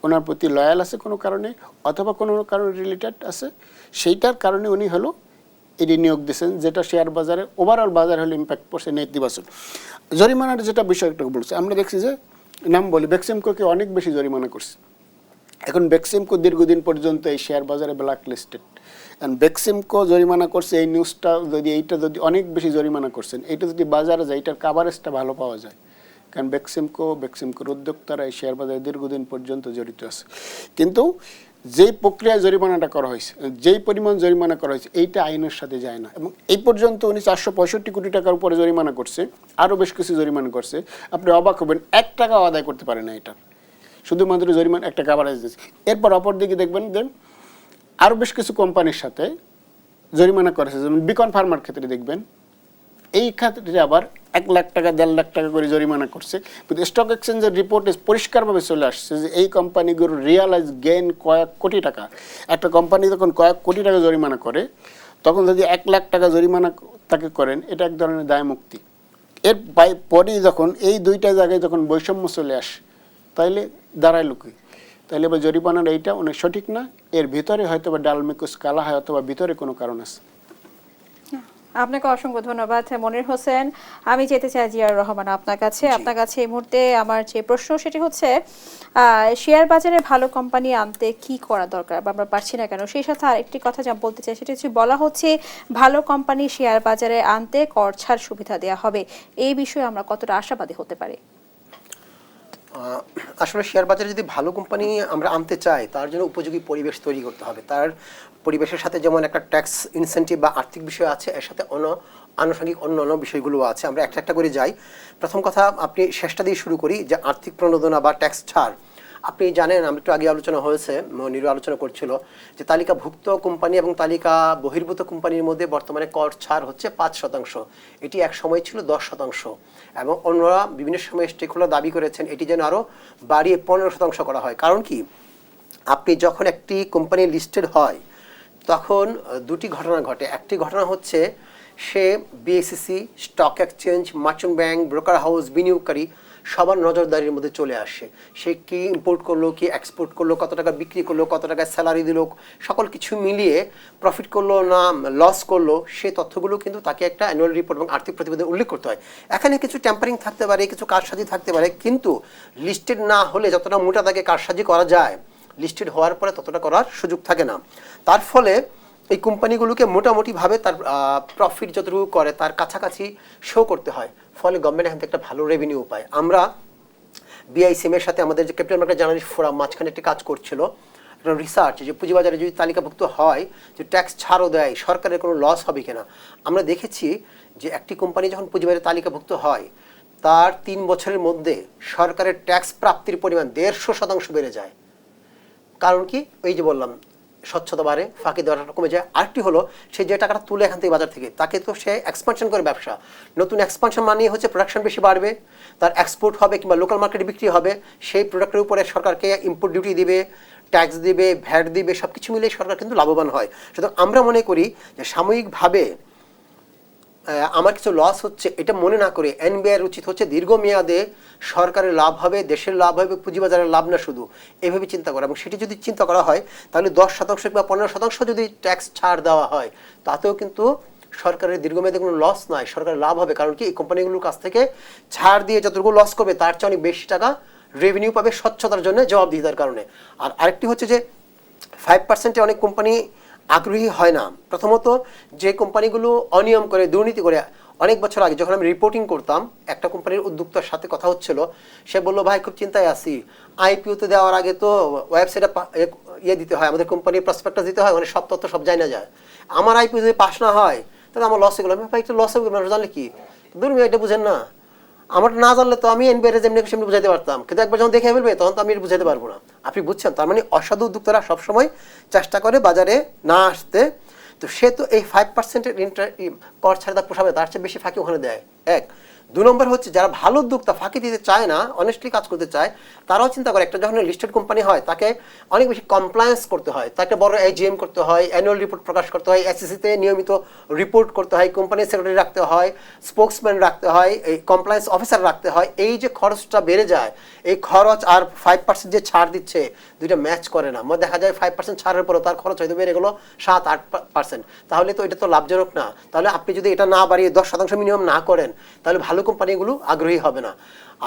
ওনার প্রতি লয়াল আছে কোনো কারণে, অথবা কোনো কারণে রিলেটেড আছে, সেইটার কারণে উনি হলো এটি নিয়োগ দিয়েছেন, যেটা শেয়ার বাজারে ওভারঅল বাজার হলে ইম্প্যাক্ট পড়ছে নেতিবাচক। জরিমানার যেটা বিষয়টা বলছে, আমরা দেখছি যে নাম বলি বেক্সিমকোকে অনেক বেশি জরিমানা করছে। এখন বেক্সিমকো দীর্ঘদিন পর্যন্ত এই শেয়ার বাজারে ব্ল্যাক লিস্টেড, অ্যান্ড বেক্সিমকো জরিমানা করছে এই নিউজটা যদি অনেক বেশি জরিমানা করছেন, এইটা যদি বাজারে যায়, এটার কাভারেজটা ভালো পাওয়া যায়। কারণ বেক্সিমকোর উদ্যোক্তারা এই শেয়ার বাজারে দীর্ঘদিন পর্যন্ত জড়িত আছে। কিন্তু যেই প্রক্রিয়ায় জরিমানাটা করা হয়েছে, যেই পরিমাণ জরিমানা করা হয়েছে, এইটা আইনের সাথে যায় না। এবং এই পর্যন্ত উনি 465 কোটি টাকার উপরে জরিমানা করছে, আরও বেশ কিছু জরিমানা করছে। আপনি অবাক হবেন, 1 টাকাও আদায় করতে পারে না এটা, শুধুমাত্র জরিমানা একটা কাভারেজ দিয়েছে। এরপর অপর দিকে দেখবেন যে আরও বেশ কিছু কোম্পানির সাথে জরিমানা করেছে, যেমন বিকন ফার্মার ক্ষেত্রে দেখবেন, এই ক্ষেত্রে আবার 1 লাখ টাকা 1.5 লাখ টাকা করে জরিমানা করছে। কিন্তু স্টক এক্সচেঞ্জের রিপোর্টে পরিষ্কারভাবে চলে আসছে যে এই কোম্পানিগুলো রিয়ালাইজ গেইন কয়েক কোটি টাকা। একটা কোম্পানি যখন কয়েক কোটি টাকা জরিমানা করে, তখন যদি 1 লাখ টাকা জরিমানা তাকে করেন, এটা এক ধরনের দায় মুক্তি। এর পরেই যখন এই দুইটা জায়গায় যখন বৈষম্য চলে আসে, তাইলে দাঁড়াইল কি? তাইলে এবার জরিমানার এইটা অনেক সঠিক না, এর ভিতরে হয়তো বা ডালমেকুস কালা হয়, অথবা ভিতরে কোনো কারণ আছে। আপনাকে অসংখ্য ধন্যবাদ মনির হোসেন। আমি যেতে চাই জিয়াউর রহমান আপনার কাছে এই মুহূর্তে আমার যে প্রশ্ন সেটি হচ্ছে, শেয়ার বাজারে ভালো কোম্পানি আনতে কি করা দরকার বা আমরা পারছি না কেন? সেই সাথে আরেকটি কথা যা বলতে চাই সেটা হচ্ছে, বলা হচ্ছে ভালো কোম্পানি শেয়ার বাজারে আনতে কর ছাড় সুবিধা দেওয়া হবে, এই বিষয়ে আমরা কতটা আশাবাদী হতে পারি? আসলে শেয়ার বাজারে যদি ভালো কোম্পানি আমরা আনতে চাই, তার জন্য উপযোগী পরিবেশ তৈরি করতে হবে। তার পরিবেশের সাথে যেমন একটা ট্যাক্স ইনসেন্টিভ বা আর্থিক বিষয় আছে, এর সাথে আনুষঙ্গিক অন্য বিষয়গুলো আছে। আমরা একটা একটা করে যাই। প্রথম কথা, আপনি শেষটা দিয়ে শুরু করি, যে আর্থিক প্রণোদনা বা ট্যাক্স ছাড়। আপনি জানেন, আমরা একটু আগে আলোচনা হয়েছে, নিরু আলোচনা করছিল, যে তালিকাভুক্ত কোম্পানি এবং তালিকা বহির্ভূত কোম্পানির মধ্যে বর্তমানে কর ছাড় হচ্ছে 5%। এটি এক সময় ছিল 10%, এবং অন্যরা বিভিন্ন সময় স্টেকহোল্ডার দাবি করেছেন এটি যেন আরও বাড়িয়ে 15% করা হয়। কারণ কি, আপনি যখন একটি কোম্পানি লিস্টেড হয়, তখন দুটি ঘটনা ঘটে। একটি ঘটনা হচ্ছে, সে BSEC, stock exchange, merchant bank, broker house, বিনিয়োগকারী সবার নজরদারির মধ্যে চলে আসে। সে কি ইম্পোর্ট করলো, কি এক্সপোর্ট করলো, কত টাকা বিক্রি করলো, কত টাকায় স্যালারি দিল, সকল কিছু মিলিয়ে প্রফিট করলো না লস করলো, সেই তথ্যগুলো কিন্তু তাকে একটা অ্যানুয়াল রিপোর্ট এবং আর্থিক প্রতিবেদন উল্লেখ করতে হয়। এখানে কিছু ট্যাম্পারিং থাকতে পারে, কিছু কারসাজি থাকতে পারে, কিন্তু লিস্টেড না হলে যতটা মোটা তাকে কারসাজি করা যায়, লিস্টেড হওয়ার পরে ততটা করার সুযোগ থাকে না। তার ফলে এই কোম্পানিগুলোকে মোটামুটিভাবে তার প্রফিট যতটুকু করে তার কাছাকাছি শো করতে হয়। ফলে গভর্নমেন্ট এখান থেকে একটা ভালো রেভিনিউ পায়। আমরা বিআইসিএমের সাথে আমাদের যে ক্যাপিটাল মার্কেট জার্নালিস্ট ফোরাম মাঝখানে একটি কাজ করছিল, একটা রিসার্চ, যে পুঁজিবাজারে যদি তালিকাভুক্ত হয়, যে ট্যাক্স ছাড়ও দেয়, সরকারের কোনো লস হবে কিনা। আমরা দেখেছি যে একটি কোম্পানি যখন পুঁজিবাজারে তালিকাভুক্ত হয়, তার 3 বছরের মধ্যে সরকারের ট্যাক্স প্রাপ্তির পরিমাণ 150% বেড়ে যায়। কারণ কি, এই যে বললাম, স্বচ্ছতা বাড়ে, ফাঁকি দেওয়াটা কমে যায়। আরেকটি হলো, সে যে টাকাটা তুলে এখান থেকে বাজার থেকে, তাকে তো সে এক্সপানশন করে ব্যবসা, নতুন এক্সপানশন মানে হচ্ছে প্রোডাকশন বেশি বাড়বে, তার এক্সপোর্ট হবে কিংবা লোকাল মার্কেটে বিক্রি হবে, সেই প্রোডাক্টের উপরে সরকারকে ইম্পোর্ট ডিউটি দিবে, ট্যাক্স দিবে, ভ্যাট দিবে, সব কিছু মিলে সরকার কিন্তু লাভবান হয়। সুতরাং আমরা মনে করি যে সাময়িকভাবে আমার কিছু লস হচ্ছে, এটা মনে না করে এনবিআর উচিত হচ্ছে দীর্ঘমেয়াদে সরকারের লাভ হবে, দেশের লাভ হবে, পুঁজিবাজারের লাভ না শুধু, এভাবে চিন্তা করা। এবং সেটি যদি চিন্তা করা হয়, তাহলে 10% বা 15% যদি ট্যাক্স ছাড় দেওয়া হয়, তাতেও কিন্তু সরকারের দীর্ঘমেয়াদে কোনো লস নাই, সরকারের লাভ হবে। কারণ কি, এই কোম্পানিগুলোর কাছ থেকে ছাড় দিয়ে যতটুকু লস করবে তার চেয়ে অনেক বেশি টাকা রেভিনিউ পাবে স্বচ্ছতার জন্য, জবাবদিহিতার কারণে। আর আরেকটি হচ্ছে যে 5%-এ অনেক কোম্পানি আগ্রহী হয় না। প্রথমত, যে কোম্পানিগুলো অনিয়ম করে, দুর্নীতি করে, অনেক বছর আগে যখন আমি রিপোর্টিং করতাম, একটা কোম্পানির উদ্যোক্তার সাথে কথা হচ্ছিল। সে বললো, ভাই খুব চিন্তায় আছি, আইপিওতে দেওয়ার আগে তো ওয়েবসাইটে দিতে হয়, আমাদের কোম্পানির প্রসপেক্টাস দিতে হয়, মানে সব তথ্য সব জানা যায়। আমার আইপিও যদি পাস না হয় তাহলে আমার লস হয়ে গেলো। আমি ভাই একটু লস হয়ে গেলো, জানলে কি দূর এটা বুঝেন না। আমার না জানলে তো আমি এনবিআর যেমনি সেমনি বুঝাইতে পারতাম, কিন্তু একবার যখন দেখে ফেলবে তখন তো আমি এটা বুঝাইতে পারবো না। আপনি বুঝছেন? তার মানে অসাধু উদ্যোক্তারা সবসময় চেষ্টা করে বাজারে না আসতে। তো সে তো এই 5%-এর কর ছাড়া তার পোষাবে, তার চেয়ে বেশি ফাঁকি ওখানে দেয়। এক, 2 নম্বর হচ্ছে যারা ভালো উদ্যোক্তা, ফাঁকি দিতে চায় না, অনেস্টলি কাজ করতে চায়, তারাও চিন্তা করে একটা যখন লিস্টেড কোম্পানি হয় তাকে অনেক বেশি কমপ্লায়েন্স করতে হয়, তাকে বড় AGM করতে হয়, অ্যানুয়াল রিপোর্ট প্রকাশ করতে হয়, SEC-তে নিয়মিত রিপোর্ট করতে হয়, কোম্পানির সেক্রেটারি রাখতে হয়, স্পোক্সম্যান রাখতে হয়, এই কমপ্লায়েন্স অফিসার রাখতে হয়। এই যে খরচটা বেড়ে যায়, এই খরচ আর 5% যে ছাড় দিচ্ছে, দুইটা ম্যাচ করে না। দেখা যায় 5% ছাড়ের পরও তার খরচ হয়তো বেড়ে গেলো 7-8%। তাহলে তো এটা তো লাভজনক না। তাহলে আপনি যদি এটা না বাড়িয়ে 10% মিনিমাম না করেন, তাহলে ভালো কোম্পানিগুলো আগ্রহী হবে না।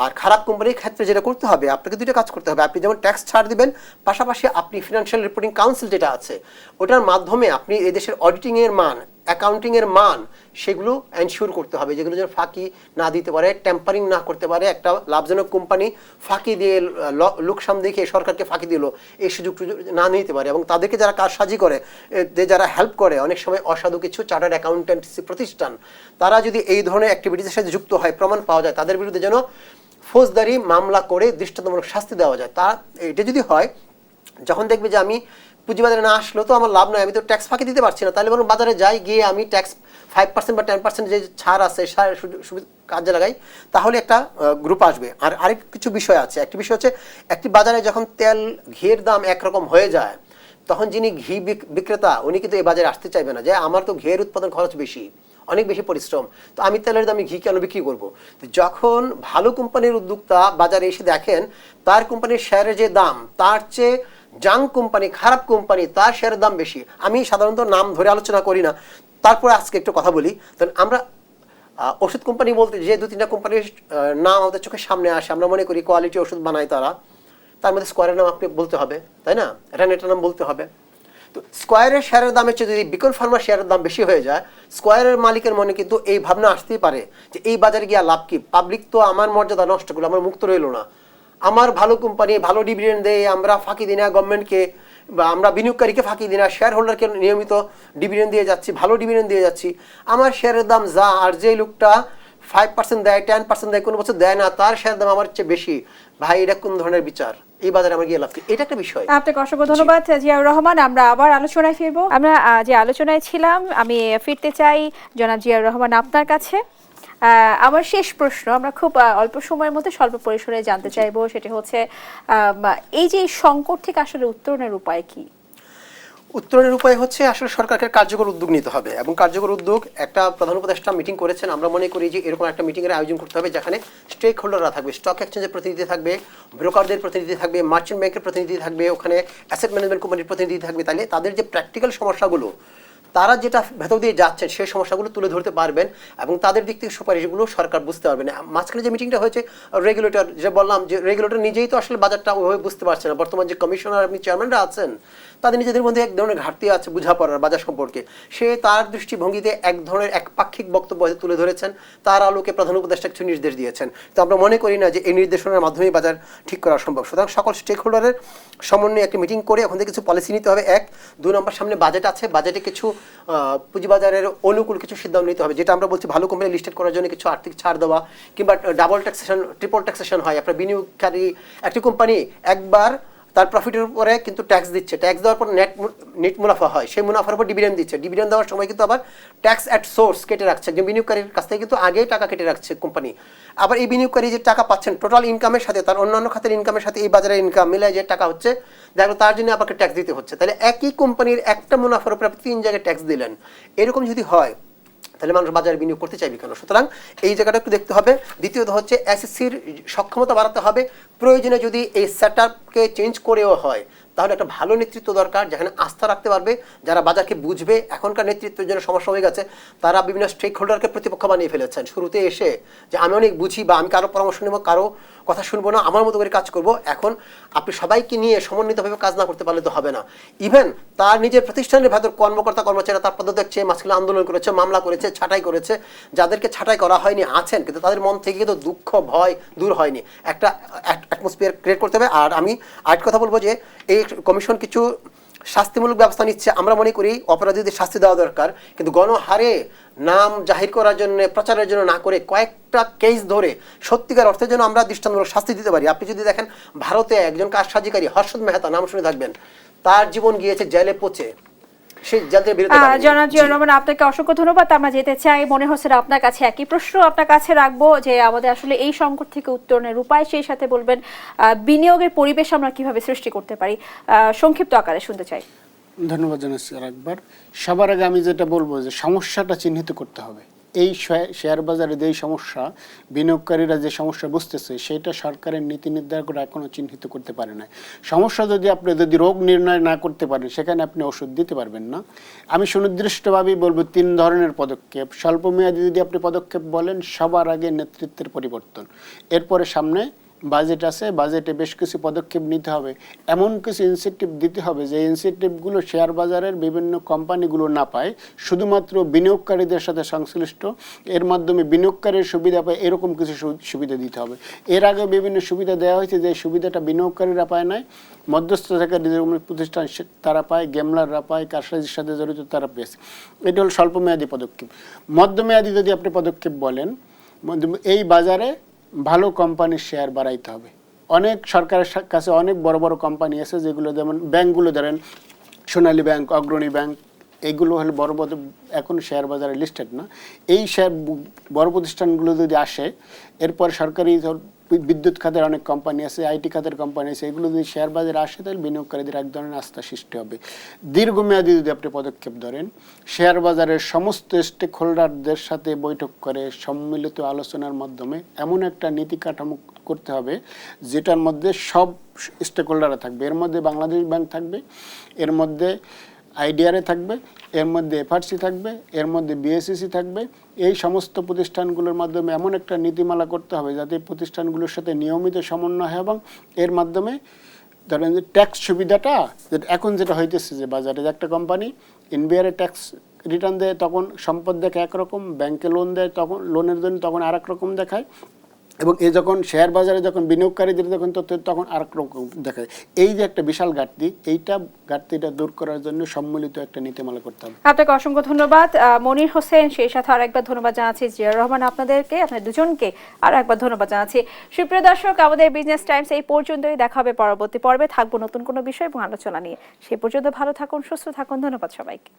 আর খারাপ কোম্পানির ক্ষেত্রে যেটা করতে হবে, আপনাকে দুইটা কাজ করতে হবে। আপনি যেমন ট্যাক্স ছাড় দিবেন, পাশাপাশি আপনি ফিনান্সিয়াল রিপোর্টিং কাউন্সিল যেটা আছে, ওটার মাধ্যমে আপনি এদেশের অডিটিংয়ের মান, অ্যাকাউন্টিংয়ের মান, সেগুলো এনশিওর করতে হবে, যেগুলো যেন ফাঁকি না দিতে পারে, টেম্পারিং না করতে পারে। একটা লাভজনক কোম্পানি ফাঁকি দিয়ে, লোকসান দেখে সরকারকে ফাঁকি দিল, এই সুযোগ না নিতে পারে। এবং তাদেরকে যারা কারসাজি করে, যারা হেল্প করে, অনেক সময় অসাধু কিছু চার্টার্ড অ্যাকাউন্টেন্সি প্রতিষ্ঠান, তারা যদি এই ধরনের অ্যাক্টিভিটিসের সাথে যুক্ত হয়, প্রমাণ পাওয়া যায়, তাদের বিরুদ্ধে যেন ফৌজদারি মামলা করে দৃষ্টান্তমূলক শাস্তি দেওয়া যায়। তা এটা যদি হয়, যখন দেখবে যে আমি পুঁজিবাজারে না আসলেও তো আমার লাভ নয়, আমি তো ট্যাক্স ফাঁকি দিতে পারছি না, তাহলে বরং বাজারে যাই, গিয়ে আমি ট্যাক্স 5% বা 10% যে ছাড় আছে কাজে লাগাই, তাহলে একটা গ্রুপ আসবে। আর আরেক কিছু বিষয় আছে। একটি বিষয় হচ্ছে, একটি বাজারে যখন তেল, ঘিয়ের দাম একরকম হয়ে যায়, তখন যিনি ঘি বিক্রেতা, উনি কিন্তু এই বাজারে আসতে চাইবে না, যে আমার তো ঘিয়ের উৎপাদন খরচ বেশি, অনেক বেশি পরিশ্রম, তো আমি তেলের দামে ঘি কেন বিক্রি করবো? তো যখন ভালো কোম্পানির উদ্যোক্তা বাজারে এসে দেখেন তার কোম্পানির শেয়ারের যে দাম, তার চেয়ে জাং কোম্পানি, খারাপ কোম্পানি, তার শেয়ারের দাম বেশি। আমি সাধারণত নাম ধরে আলোচনা করি না, তারপরে আজকে একটু কথা বলি। তখন আমরা ওষুধ কোম্পানি বলতে যে 2-3টা কোম্পানির নাম আমাদের চোখের সামনে আসে, আমরা মনে করি কোয়ালিটি ওষুধ বানায় তারা, তার মধ্যে স্কোয়ারের নাম আপনি বলতে হবে, তাই না? রেনেটার নাম বলতে হবে। তো স্কোয়ারের শেয়ারের দামের চেয়ে যদি বিকন ফার্মার শেয়ারের দাম বেশি হয়ে যায়, স্কোয়ারের মালিকের মনে কিন্তু এই ভাবনা আসতেই পারে যে এই বাজারে গিয়ে লাভ কি, পাবলিক তো আমার মর্যাদা নষ্ট করলো, আমার মুক্ত রইল না, আমার ভালো কোম্পানি ভালো ডিভিডেন্ড দেয়, আমরা ফাঁকি দিই না গভর্নমেন্টকে, বা আমরা বিনিয়োগকারীকে ফাঁকি দিই না, শেয়ার হোল্ডারকে নিয়মিত ডিভিডেন্ড দিয়ে যাচ্ছি, ভালো ডিভিডেন্ড দিয়ে যাচ্ছি, আমার শেয়ারের দাম যা, আর যে লোকটা 5% দেয়, 10% দেয়, কোনো বছর দেয় না, তার শেয়ার দাম আমার চেয়ে বেশি, ভাই এটা কোন ধরনের বিচার? এই বাজারে আমার গিয়ে লাভ কি? এটা একটা বিষয়। আপনাকে অসংখ্য ধন্যবাদ জিয়াউর রহমান। আমরা আবার আলোচনায় ফিরবো। আমরা যে আলোচনায় ছিলাম, আমি ফিরতে চাই জনাব জিয়াউর রহমান আপনার কাছে। আমার শেষ প্রশ্ন, আমরা খুব অল্প সময়ের মধ্যে স্বল্প পরিসরে জানতে চাইবো, সেটা হচ্ছে এই যে সংকট থেকে আসলে উত্তরণের উপায় কি? উত্তরণের উপায় হচ্ছে আসলে সরকারকে কার্যকর উদ্যোগ নিতে হবে, এবং কার্যকর উদ্যোগ একটা প্রধান উপদেষ্টা মিটিং করেছেন। আমরা মনে করি যে এরকম একটা মিটিংয়ের আয়োজন করতে হবে, যেখানে স্টেক হোল্ডাররা থাকবে, স্টক এক্সচেঞ্জের প্রতিনিধি থাকবে, ব্রোকারদের প্রতিনিধি থাকবে, মার্চেন্ট ব্যাংকের প্রতিনিধি থাকবে, ওখানে অ্যাসেট ম্যানেজমেন্ট কোম্পানির প্রতিনিধি থাকবে। তাহলে তাদের যে প্র্যাকটিক্যাল সমস্যাগুলো, তারা যেটা ভেতর দিয়ে যাচ্ছেন, সেই সমস্যাগুলো তুলে ধরতে পারবেন, এবং তাদের দিক থেকে সুপারিশগুলো সরকার বুঝতে পারবেন। মাঝখানে যে মিটিংটা হয়েছে, রেগুলেটর, যে বললাম যে রেগুলেটর নিজেই তো আসলে বাজারটা ওইভাবে বুঝতে পারছে না। বর্তমান যে কমিশনার আপনি চেয়ারম্যানরা আছেন, তাদের নিজেদের মধ্যে এক ধরনের ঘাটতি আছে বোঝাপড়ার বাজার সম্পর্কে। সে তার দৃষ্টিভঙ্গিতে এক ধরনের একপাক্ষিক বক্তব্য তুলে ধরেছেন, তার আলোকে প্রধান উপদেষ্টা কিছু নির্দেশ দিয়েছেন। তো আমরা মনে করি না যে এই নির্দেশনার মাধ্যমেই বাজার ঠিক করা সম্ভব। সুতরাং সকল স্টেক হোল্ডারের সমন্বয়ে একটি মিটিং করে ওখান থেকে কিছু পলিসি নিতে হবে। 1, 2 নম্বর, সামনে বাজেট আছে, বাজেটে কিছু পুঁজিবাজারের অনুকূল কিছু সিদ্ধান্ত নিতে হবে, যেটা আমরা বলছি ভালো কোম্পানি লিস্টেড করার জন্য কিছু আর্থিক ছাড় দেওয়া, কিংবা ডাবল ট্যাক্সেশন, ট্রিপল ট্যাক্সেশন হয়। আপনার বিনিয়োগকারী একটি কোম্পানি একবার তার প্রফিটের উপরে কিন্তু ট্যাক্স দিচ্ছে, ট্যাক্স দেওয়ার পর নেট মুনাফা হয়, সেই মুনাফার উপর ডিভিডেন্ড দিচ্ছে, ডিভিডেন্ড দেওয়ার সময় কিন্তু আবার ট্যাক্স অ্যাট সোর্স কেটে রাখছে, যে বিনিয়োগকারীর কাছ থেকে কিন্তু আগেই টাকা কেটে রাখছে কোম্পানি। আবার এই বিনিয়োগকারী যে টাকা পাচ্ছেন, টোটাল ইনকামের সাথে তার অন্যান্য খাতের ইনকামের সাথে এই বাজারের ইনকাম মিলে যে টাকা হচ্ছে, দেখো তার জন্য আপনাকে ট্যাক্স দিতে হচ্ছে। তাহলে একই কোম্পানির একটা মুনাফার উপর আপনি 3 জায়গায় ট্যাক্স দিলেন। এরকম যদি হয়, তাহলে মানুষ বাজারে বিনিয়োগ করতে চাইবে কেন? সুতরাং এই জায়গাটা একটু দেখতে হবে। দ্বিতীয়ত হচ্ছে এসএসসির সক্ষমতা বাড়াতে হবে। প্রয়োজনে যদি এই সেট আপকে চেঞ্জ করেও হয়, তাহলে একটা ভালো নেতৃত্ব দরকার, যেখানে আস্থা রাখতে পারবে, যারা বাজারকে বুঝবে। এখনকার নেতৃত্বের জন্য সমস্যা হয়ে গেছে, তারা বিভিন্ন স্টেক হোল্ডারকে প্রতিপক্ষ বানিয়ে ফেলেছেন। শুরুতে এসে যে আমি অনেক বুঝি বা আমি কারো পরামর্শ নেব, কারো কথা শুনবো না, আমার মতো করে কাজ করব। এখন আপনি সবাইকে নিয়ে সমন্বিতভাবে কাজ না করতে পারলে তো হবে না। ইভেন তার নিজের প্রতিষ্ঠানের ভেতর কর্মকর্তা কর্মচারীরা তার পদত্যাগ চেয়ে মাঝখানে আন্দোলন করেছে, মামলা করেছে, ছাঁটাই করেছে। যাদেরকে ছাঁটাই করা হয়নি আছেন, কিন্তু তাদের মন থেকে কিন্তু দুঃখ ভয় দূর হয়নি। একটা অ্যাটমসফিয়ার ক্রিয়েট করতে হবে। আর আমি আরেকটা কথা বলবো যে এই কমিশন কিছু শাস্তিমূলক ব্যবস্থা নিচ্ছে। আমরা মনে করি অপরাধীদের শাস্তি দেওয়া দরকার, কিন্তু গণহারে নাম জাহির করার জন্য, প্রচারের জন্য না করে কয়েকটা কেস ধরে সত্যিকার অর্থের জন্য আমরা দৃষ্টান্তমূলক শাস্তি দিতে পারি। আপনি যদি দেখেন ভারতে একজন কারসাজিকারী হর্ষদ মেহতা, নাম শুনে থাকবেন, তার জীবন গিয়েছে জেলে পচে। জনাব জিয়াউর রহমান, আপনাকে অসংখ্য ধন্যবাদ। আমরা যেতে চাই মনির হোসেন আপনার কাছে একই প্রশ্ন আপনার কাছে রাখবো যে আমাদের আসলে এই সংকট থেকে উত্তরণের উপায়, সেই সাথে বলবেন বিনিয়োগের পরিবেশ আমরা কিভাবে সৃষ্টি করতে পারি, সংক্ষিপ্ত আকারে শুনতে চাই। ধন্যবাদ জানাচ্ছি আরেকবার। সবার আগে আমি যেটা বলবো যে সমস্যাটা চিহ্নিত করতে হবে। এই শেয়ার বাজারে যে সমস্যা, বিনিয়োগকারীরা যে সমস্যা বুঝতেছে, সেটা সরকারের নীতি নির্ধারক এখনো চিহ্নিত করতে পারে না। সমস্যা যদি আপনি রোগ নির্ণয় না করতে পারেন, সেখানে আপনি ওষুধ দিতে পারবেন না। আমি সুনির্দিষ্টভাবেই বলবো 3 ধরনের পদক্ষেপ। স্বল্পমেয়াদী যদি আপনি পদক্ষেপ বলেন, সবার আগে নেতৃত্বের পরিবর্তন। এরপরে সামনে বাজেট আছে, বাজেটে বেশ কিছু পদক্ষেপ নিতে হবে। এমন কিছু ইনসেন্টিভ দিতে হবে যে ইনসেন্টিভগুলো শেয়ার বাজারের বিভিন্ন কোম্পানিগুলো না পায়, শুধুমাত্র বিনিয়োগকারীদের সাথে সংশ্লিষ্ট, এর মাধ্যমে বিনিয়োগকারীর সুবিধা পায়, এরকম কিছু সুবিধা দিতে হবে। এর আগে বিভিন্ন সুবিধা দেওয়া হয়েছে, যে সুবিধাটা বিনিয়োগকারীরা পায় নাই, মধ্যস্থ থেকে প্রতিষ্ঠান তারা পায়, গেমলাররা পায়, কারসাজির সাথে জড়িত তারা পেয়েছে। এটা হল স্বল্পমেয়াদী পদক্ষেপ। মধ্যমেয়াদী যদি আপনি পদক্ষেপ বলেন, এই বাজারে ভালো কোম্পানির শেয়ার বাড়াইতে হবে। অনেক সরকারের কাছে অনেক বড় বড় কোম্পানি আছে, যেগুলো যেমন ব্যাংকগুলো ধরেন, সোনালী ব্যাংক, অগ্রণী ব্যাংক, এগুলো হলো বড় বড়, এখন শেয়ার বাজারে লিস্টেড না। এই শেয়ার বড় প্রতিষ্ঠানগুলো যদি আসে, এরপর সরকারি বিদ্যুৎ খাতের অনেক কোম্পানি আছে, আইটি খাতের কোম্পানি আছে, এগুলো যদি শেয়ার বাজারে আসে, তাহলে বিনিয়োগকারীদের এক ধরনের আস্থা সৃষ্টি হবে। দীর্ঘমেয়াদী যদি আপনি পদক্ষেপ ধরেন, শেয়ার বাজারের সমস্ত স্টেক হোল্ডারদের সাথে বৈঠক করে সম্মিলিত আলোচনার মাধ্যমে এমন একটা নীতি কাঠামো করতে হবে, যেটার মধ্যে সব স্টেক হোল্ডাররা থাকবে। এর মধ্যে বাংলাদেশ ব্যাংক থাকবে, এর মধ্যে আইডিআরএ থাকবে, এর মধ্যে এফআরসি থাকবে, এর মধ্যে বিএসইসি থাকবে। এই সমস্ত প্রতিষ্ঠানগুলোর মাধ্যমে এমন একটা নীতিমালা করতে হবে, যাতে প্রতিষ্ঠানগুলোর সাথে নিয়মিত সমন্বয় হয়, এবং এর মাধ্যমে ধরেন যে ট্যাক্স সুবিধাটা এখন যেটা হইতেছে, যে বাজারে একটা কোম্পানি এনবিআর ট্যাক্স রিটার্ন দেয়, তখন সম্পদ দেখে একরকম, ব্যাংকে লোন দেয় তখন লোনের জন্য তখন আর এক রকম দেখায়, এবং এ যখন শেয়ার বাজারে যখন বিনিয়োগকারীদের যখন তথ্য, তখন আর এক রকম দেখায়। এই যে একটা বিশাল ঘাটতি, এইটা ঘাটতিটা দূর করার জন্য সম্মিলিত একটা নীতিমালা করতে হবে। আপনাকে অসংখ্য ধন্যবাদ মনির হোসেন, সেই সাথে আরেকবার ধন্যবাদ জানাচ্ছি জিয়াউর রহমান, আপনাদেরকে, আপনাদের দুজনকে আরো একবার ধন্যবাদ জানাচ্ছি। সুপ্রিয় দর্শক, আমাদের বিজনেস টাইমস এই পর্যন্তই। দেখা হবে পরবর্তী পর্বে, থাকবো নতুন কোনো বিষয় এবং আলোচনা নিয়ে। সেই পর্যন্ত ভালো থাকুন, সুস্থ থাকুন। ধন্যবাদ সবাইকে।